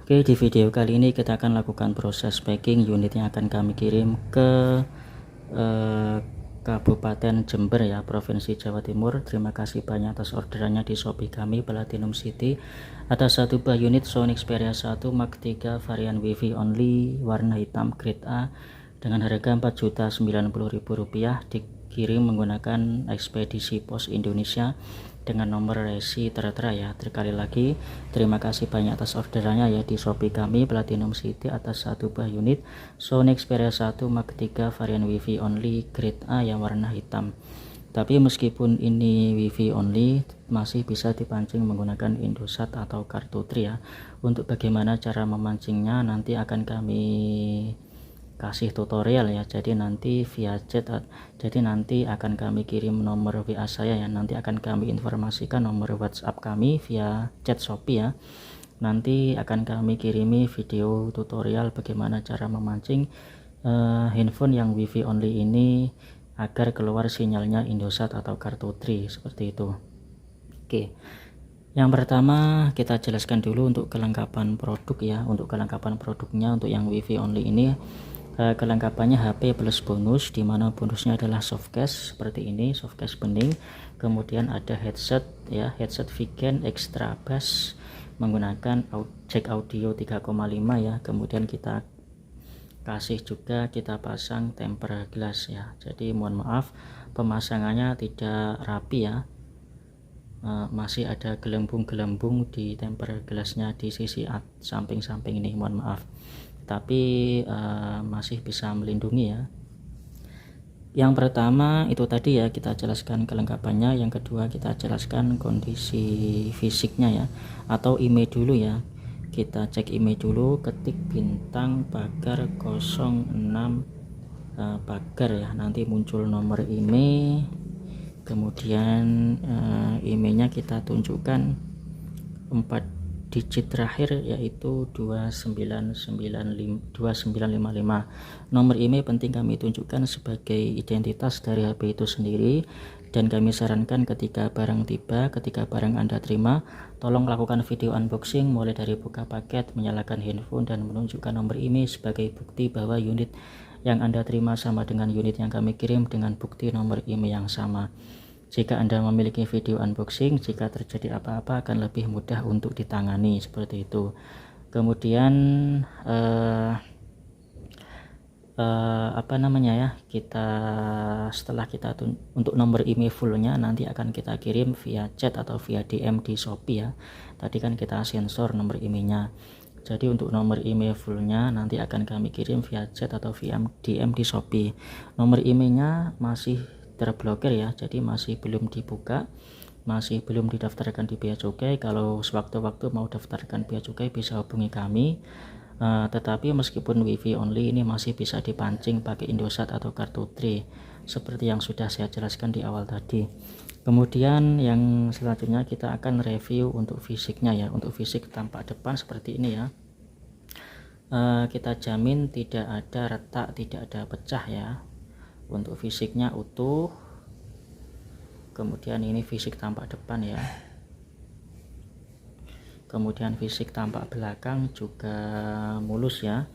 Oke, di video kali ini kita akan lakukan proses packing unit yang akan kami kirim ke Kabupaten Jember ya, Provinsi Jawa Timur. Terima kasih banyak atas orderannya di Shopee kami Platinum City atas satu buah unit Sony Xperia 1 Mark 3 varian Wi-Fi only warna hitam grade A dengan harga Rp4.090.000, dikirim menggunakan ekspedisi Pos Indonesia dengan nomor resi tertera ya. Sekali lagi terima kasih banyak atas orderannya ya di Shopee kami Platinum City atas satu buah unit Sony Xperia 1 Mark 3 varian Wi-Fi only grade A yang warna hitam. Tapi meskipun ini Wi-Fi only, masih bisa dipancing menggunakan Indosat atau kartu tri ya. Untuk bagaimana cara memancingnya nanti akan kami kasih tutorial ya. Jadi nanti via chat, jadi nanti akan kami kirim nomor WA saya ya, nanti akan kami informasikan nomor WhatsApp kami via chat Shopee ya. Nanti akan kami kirimi video tutorial bagaimana cara memancing handphone yang Wi-Fi only ini agar keluar sinyalnya Indosat atau kartu tri seperti itu. Oke, yang pertama kita jelaskan dulu untuk kelengkapan produk ya. Untuk kelengkapan produknya untuk yang Wi-Fi only ini kelengkapannya HP plus bonus, dimana bonusnya adalah softcase seperti ini, softcase bening, kemudian ada headset ya, headset Vigen extra bass menggunakan jack audio 3,5 ya. Kemudian kita kasih juga, kita pasang tempered glass ya. Jadi mohon maaf pemasangannya tidak rapi ya, masih ada gelembung-gelembung di tempered glassnya di sisi samping-samping ini, mohon maaf, tapi masih bisa melindungi ya. Yang pertama itu tadi ya, kita jelaskan kelengkapannya. Yang kedua kita jelaskan kondisi fisiknya ya, atau IMEI dulu ya. Kita cek IMEI dulu, ketik bintang pagar 06 pagar ya, nanti muncul nomor IMEI. Kemudian IMEI-nya kita tunjukkan 4 digit terakhir yaitu 2955. Nomor IMEI penting kami tunjukkan sebagai identitas dari HP itu sendiri, dan kami sarankan ketika barang tiba, ketika barang Anda terima, tolong lakukan video unboxing mulai dari buka paket, menyalakan handphone, dan menunjukkan nomor IMEI sebagai bukti bahwa unit yang Anda terima sama dengan unit yang kami kirim dengan bukti nomor IMEI yang sama. Jika Anda memiliki video unboxing, jika terjadi apa-apa akan lebih mudah untuk ditangani seperti itu. Kemudian kita setelah kita untuk nomor IMEI fullnya nanti akan kita kirim via chat atau via DM di Shopee ya. Tadi kan kita sensor nomor IMEI-nya. Jadi untuk nomor IMEI fullnya nanti akan kami kirim via chat atau via DM di Shopee. Nomor IMEI-nya masih terblokir ya, jadi masih belum dibuka, masih belum didaftarkan di Bea Cukai. Kalau sewaktu-waktu mau daftarkan Bea Cukai bisa hubungi kami. Tetapi meskipun Wi-Fi only ini masih bisa dipancing pakai Indosat atau kartu tri seperti yang sudah saya jelaskan di awal tadi. Kemudian yang selanjutnya kita akan review untuk fisiknya ya. Untuk fisik tampak depan seperti ini ya. Kita jamin tidak ada retak, tidak ada pecah ya. Untuk fisiknya utuh. Kemudian ini fisik tampak depan ya. Kemudian fisik tampak belakang juga mulus ya.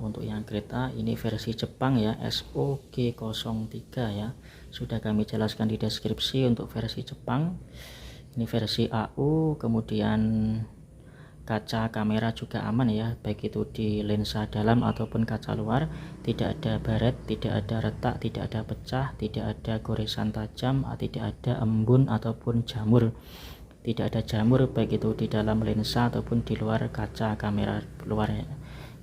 Untuk yang grade A ini versi Jepang ya, SOG03 ya. Sudah kami jelaskan di deskripsi untuk versi Jepang. Ini versi AU. Kemudian kaca kamera juga aman ya, baik itu di lensa dalam ataupun kaca luar. Tidak ada baret, tidak ada retak, tidak ada pecah, tidak ada goresan tajam, tidak ada embun ataupun jamur. Tidak ada jamur baik itu di dalam lensa ataupun di luar kaca kamera luar ya.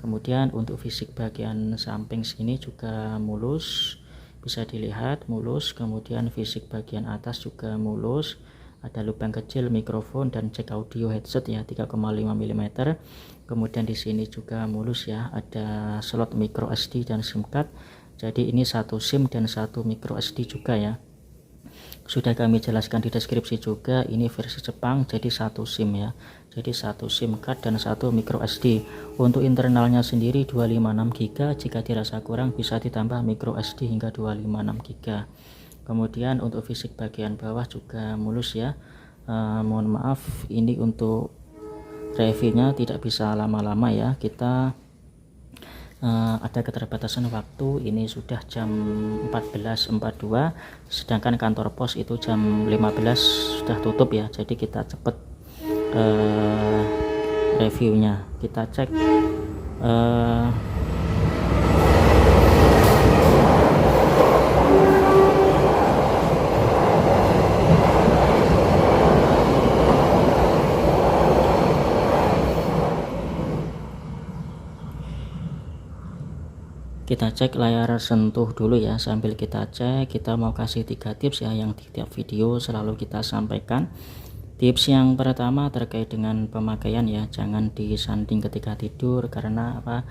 Kemudian untuk fisik bagian samping sini juga mulus, bisa dilihat mulus. Kemudian fisik bagian atas juga mulus, ada lubang kecil mikrofon dan jack audio headset ya 3,5 mm. Kemudian di sini juga mulus ya, ada slot micro SD dan SIM card. Jadi ini satu SIM dan satu micro SD juga ya. Sudah kami jelaskan di deskripsi juga, ini versi Jepang jadi satu SIM ya. Jadi satu SIM card dan satu micro SD. Untuk internalnya sendiri 256 GB, jika dirasa kurang bisa ditambah micro SD hingga 256 GB. Kemudian untuk fisik bagian bawah juga mulus ya. Mohon maaf ini untuk reviewnya tidak bisa lama-lama ya, kita ada keterbatasan waktu. Ini sudah jam 14.42, sedangkan kantor pos itu jam 15 sudah tutup ya, jadi kita cepet reviewnya. Kita cek kita cek layar sentuh dulu ya. Sambil kita cek, kita mau kasih 3 tips ya yang di tiap video selalu kita sampaikan. Tips yang pertama terkait dengan pemakaian ya, jangan disanding ketika tidur, karena apa,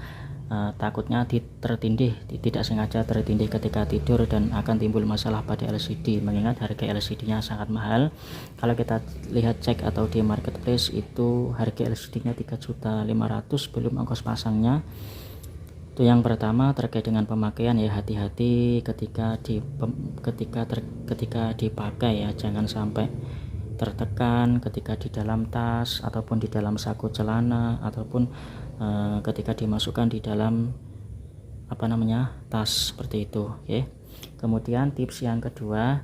takutnya tertindih, tidak sengaja tertindih ketika tidur dan akan timbul masalah pada LCD, mengingat harga LCD nya sangat mahal. Kalau kita lihat cek atau di marketplace itu harga LCD nya 3.500.000 belum ongkos pasangnya. Itu yang pertama terkait dengan pemakaian ya, hati-hati ketika dipakai ya, jangan sampai tertekan ketika di dalam tas ataupun di dalam saku celana, ataupun ketika dimasukkan di dalam tas seperti itu. Oke. Kemudian tips yang kedua,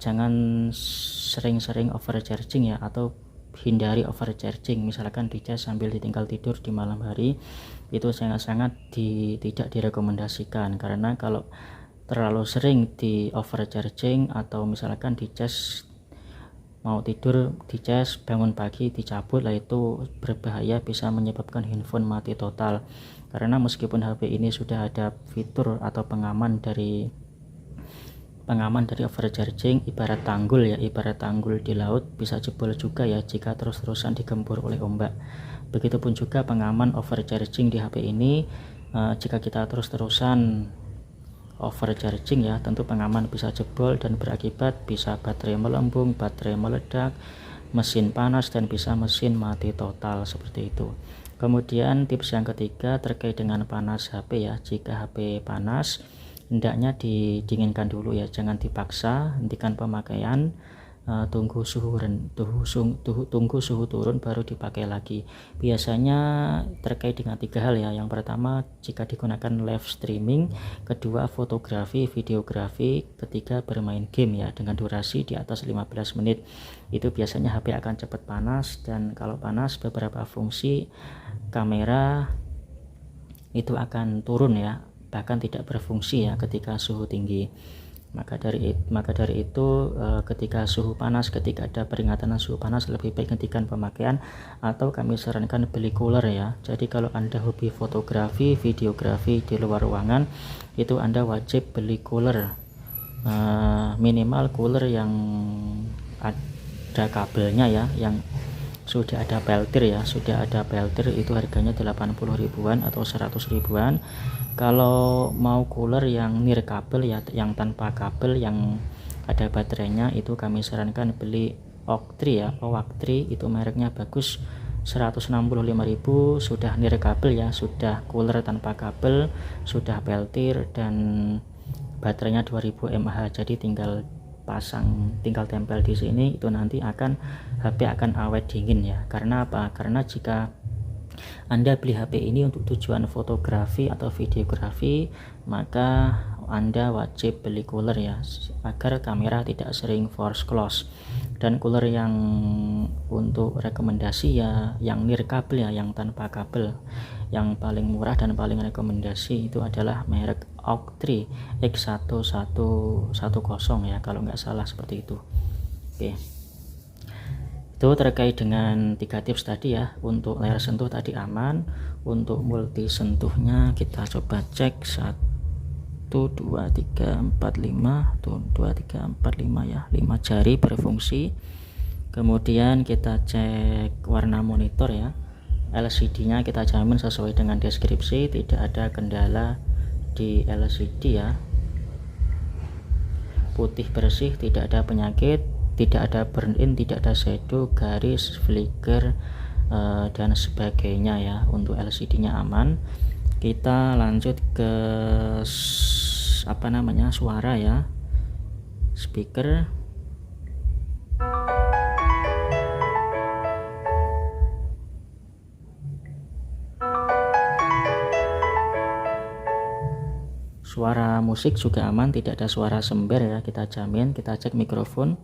jangan sering-sering overcharging ya, atau hindari overcharging. Misalkan dicas sambil ditinggal tidur di malam hari, itu sangat-sangat tidak direkomendasikan, karena kalau terlalu sering di overcharging atau misalkan dicas mau tidur dicas, bangun pagi dicabut, lah itu berbahaya, bisa menyebabkan handphone mati total. Karena meskipun HP ini sudah ada fitur atau pengaman dari overcharging, ibarat tanggul ya, ibarat tanggul di laut, bisa jebol juga ya jika terus-terusan digempur oleh ombak. Begitupun juga pengaman overcharging di HP ini, jika kita terus-terusan overcharging ya, tentu pengaman bisa jebol dan berakibat bisa baterai melembung, baterai meledak, mesin panas, dan bisa mesin mati total seperti itu. Kemudian tips yang ketiga terkait dengan panas HP ya, jika HP panas hendaknya didinginkan dulu ya, jangan dipaksa, hentikan pemakaian, tunggu suhu turun baru dipakai lagi. Biasanya terkait dengan 3 hal ya. Yang pertama, jika digunakan live streaming, kedua fotografi, videografi, ketiga bermain game ya dengan durasi di atas 15 menit. Itu biasanya HP akan cepat panas, dan kalau panas beberapa fungsi kamera itu akan turun ya, bahkan tidak berfungsi ya ketika suhu tinggi. Maka dari itu ketika suhu panas, ketika ada peringatan suhu panas, lebih baik hentikan pemakaian, atau kami sarankan beli cooler ya. Jadi kalau Anda hobi fotografi, videografi di luar ruangan, itu Anda wajib beli cooler, minimal cooler yang ada kabelnya ya, yang sudah ada peltir ya, itu harganya 80 ribuan atau 100 ribuan. Kalau mau cooler yang nirkabel ya, yang tanpa kabel, yang ada baterainya, itu kami sarankan beli Oak-Tree ya, Oak-Tree itu mereknya bagus, 165.000, sudah nirkabel ya, sudah cooler tanpa kabel, sudah peltir, dan baterainya 2000 mAh. Jadi tinggal tempel di sini, itu nanti HP akan awet dingin ya. Karena apa? Karena jika Anda beli HP ini untuk tujuan fotografi atau videografi, maka Anda wajib beli cooler ya, agar kamera tidak sering force close. Dan cooler yang untuk rekomendasi ya yang nirkabel ya, yang tanpa kabel, yang paling murah dan paling rekomendasi itu adalah merek Oak-Tree X1110 ya, kalau nggak salah seperti itu. Oke. Itu terkait dengan 3 tips tadi ya. Untuk layar sentuh tadi aman, untuk multi sentuhnya kita coba cek 1 2 3 4 5 tuh, 2 3 4 5 ya, 5 jari berfungsi. Kemudian kita cek warna monitor ya, LCD nya kita jamin sesuai dengan deskripsi, tidak ada kendala di LCD ya, putih bersih, tidak ada penyakit, tidak ada burn in, tidak ada shadow, garis, flicker, dan sebagainya ya. Untuk LCD nya aman. Kita lanjut ke suara ya, speaker. suara musik juga aman, tidak ada suara sember ya, kita jamin. Kita cek mikrofon,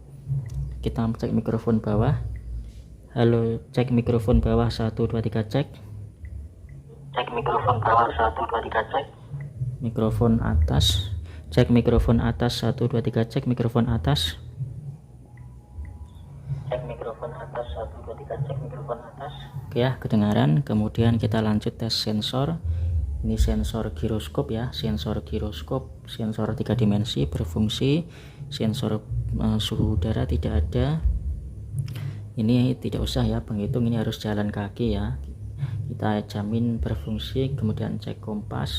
kita cek mikrofon bawah. Halo, cek mikrofon bawah 1 2 3 cek. Cek mikrofon bawah 1 2 3 cek. Mikrofon atas, cek mikrofon atas 1 2 3 cek mikrofon atas. Cek mikrofon atas 1 2 3 cek mikrofon atas. Oke ya, kedengaran. Kemudian kita lanjut tes sensor. Ini sensor giroskop ya, sensor giroskop, sensor 3 dimensi berfungsi. Sensor suhu udara tidak ada. Ini tidak usah ya penghitung, ini harus jalan kaki ya. Kita jamin berfungsi. Kemudian cek kompas.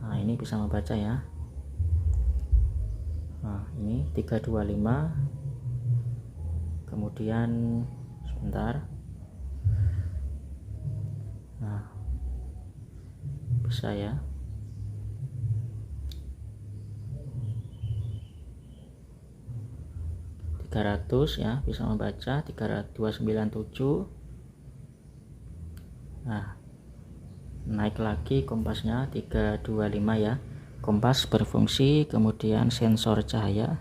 Nah, ini bisa membaca ya. Nah, ini 325. Kemudian sebentar. Nah, bisa ya. Ya, bisa membaca 297. Nah, naik lagi kompasnya 325 ya. Kompas berfungsi. Kemudian sensor cahaya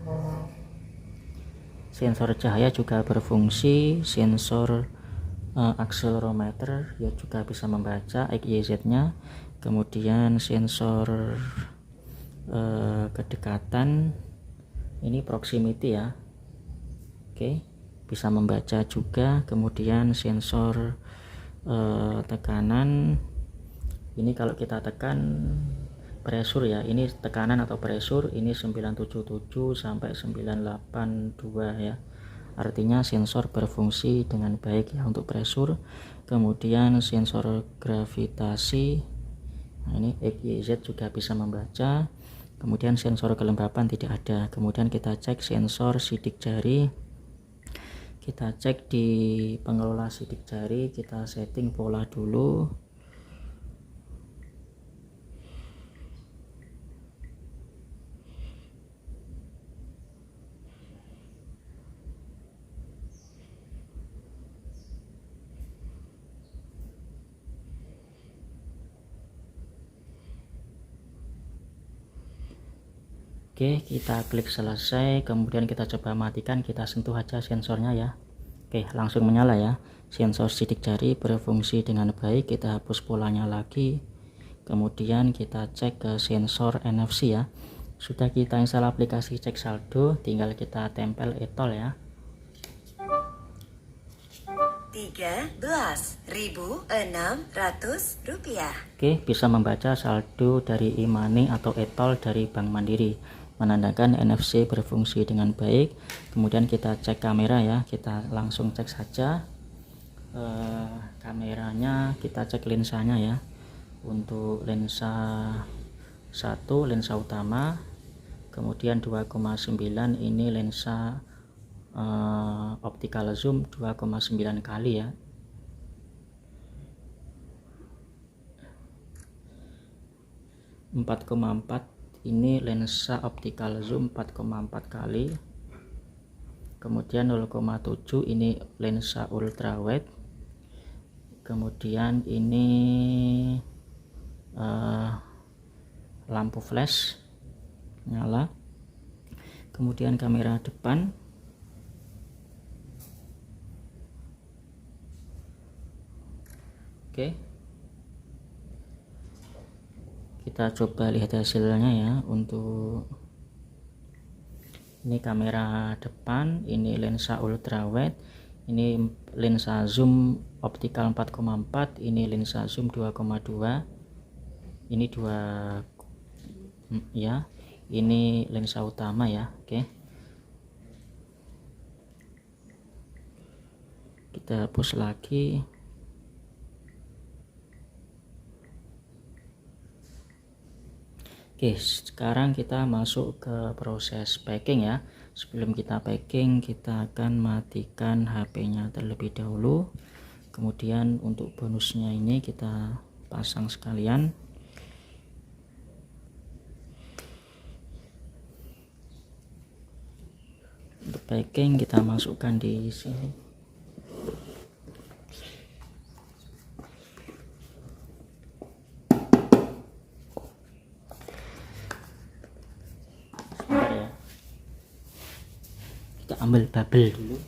juga berfungsi. Sensor akselerometer ya juga bisa membaca XYZ nya. Kemudian sensor kedekatan, ini proximity ya. Oke, bisa membaca juga. Kemudian sensor tekanan, ini kalau kita tekan pressure ya, ini tekanan atau pressure, ini 977 sampai 982 ya. Artinya sensor berfungsi dengan baik ya untuk pressure. Kemudian sensor gravitasi, nah ini XYZ juga bisa membaca. Kemudian sensor kelembapan tidak ada. Kemudian kita cek sensor sidik jari. Kita cek di pengelola sidik jari, kita setting pola dulu. Oke, kita klik selesai. Kemudian kita coba matikan, kita sentuh aja sensornya ya. Oke, langsung menyala ya. Sensor sidik jari berfungsi dengan baik. Kita hapus polanya lagi. Kemudian kita cek ke sensor NFC ya. Sudah kita install aplikasi cek saldo, tinggal kita tempel etol ya. 13.600 rupiah. Oke, bisa membaca saldo dari e-money atau etol dari Bank Mandiri, menandakan NFC berfungsi dengan baik. Kemudian kita cek kamera ya, kita langsung cek saja kameranya. Kita cek lensanya ya. Untuk lensa 1 lensa utama, kemudian 2,9 ini lensa optical zoom 2,9 kali ya. Empat koma empat ini lensa optical zoom 4,4 kali. Kemudian 0,7 ini lensa ultrawide. Kemudian ini lampu flash nyala. Kemudian kamera depan. Oke, kita coba lihat hasilnya ya. Untuk ini kamera depan, ini lensa ultrawide, ini lensa zoom optical 4,4, ini lensa zoom 2,2, ini 2 ya, ini lensa utama ya. Oke, kita hapus lagi. Oke, sekarang kita masuk ke proses packing ya. Sebelum kita packing, kita akan matikan HP-nya terlebih dahulu. Kemudian untuk bonusnya ini kita pasang sekalian. Untuk packing kita masukkan di sini. ambil bubble dulu.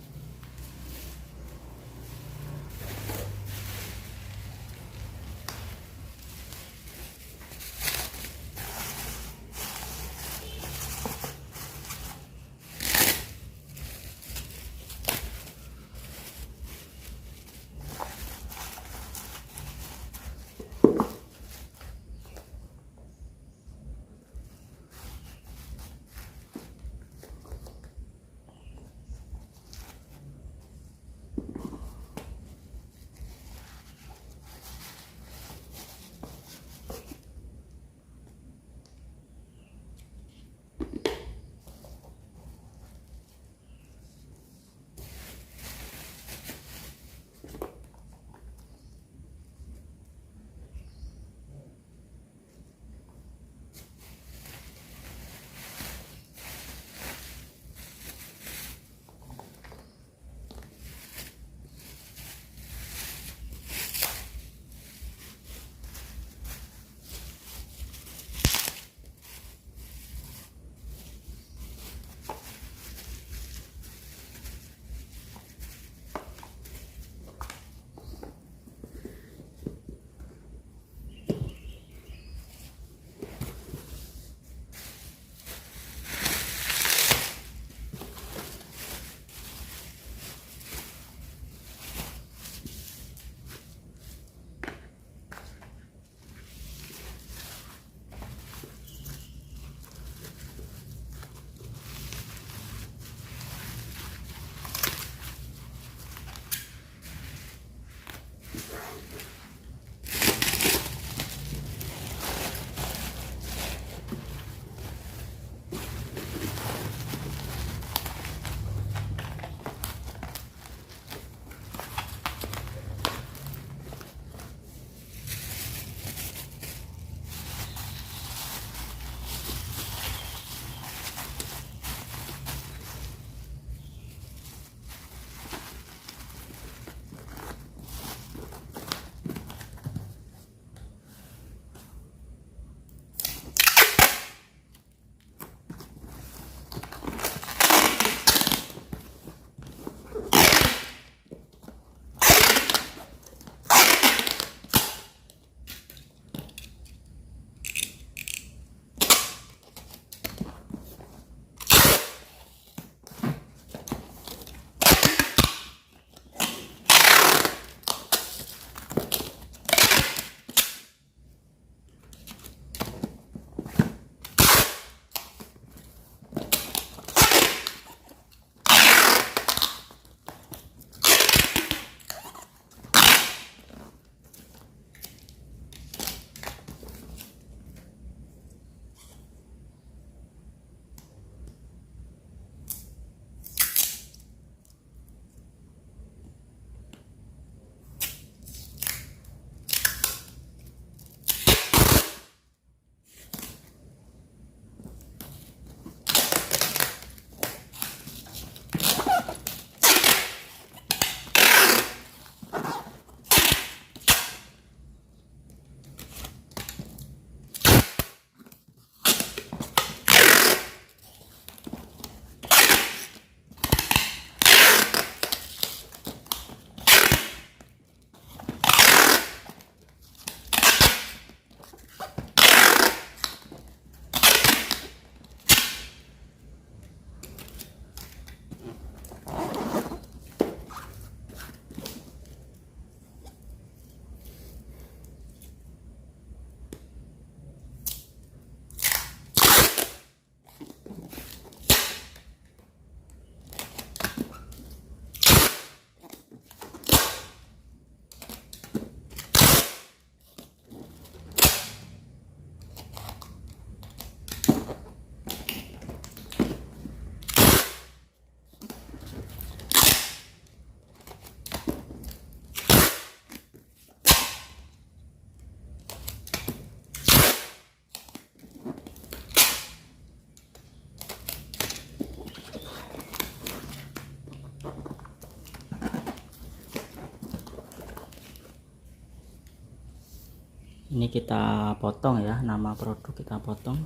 Ini kita potong ya, nama produk kita potong.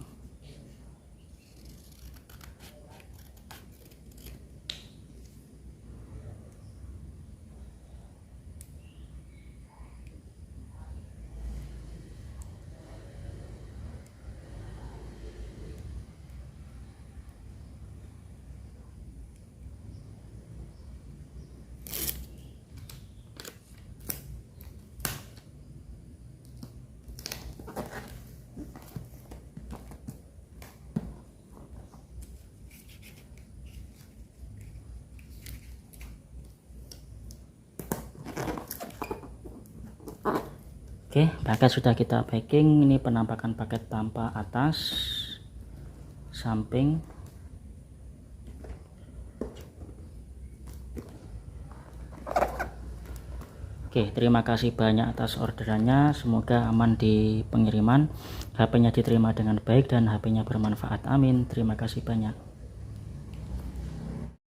Oke, paket sudah kita packing. Ini penampakan paket tanpa atas, samping. Oke, terima kasih banyak atas orderannya. Semoga aman di pengiriman, HP-nya diterima dengan baik dan HP-nya bermanfaat. Amin. Terima kasih banyak.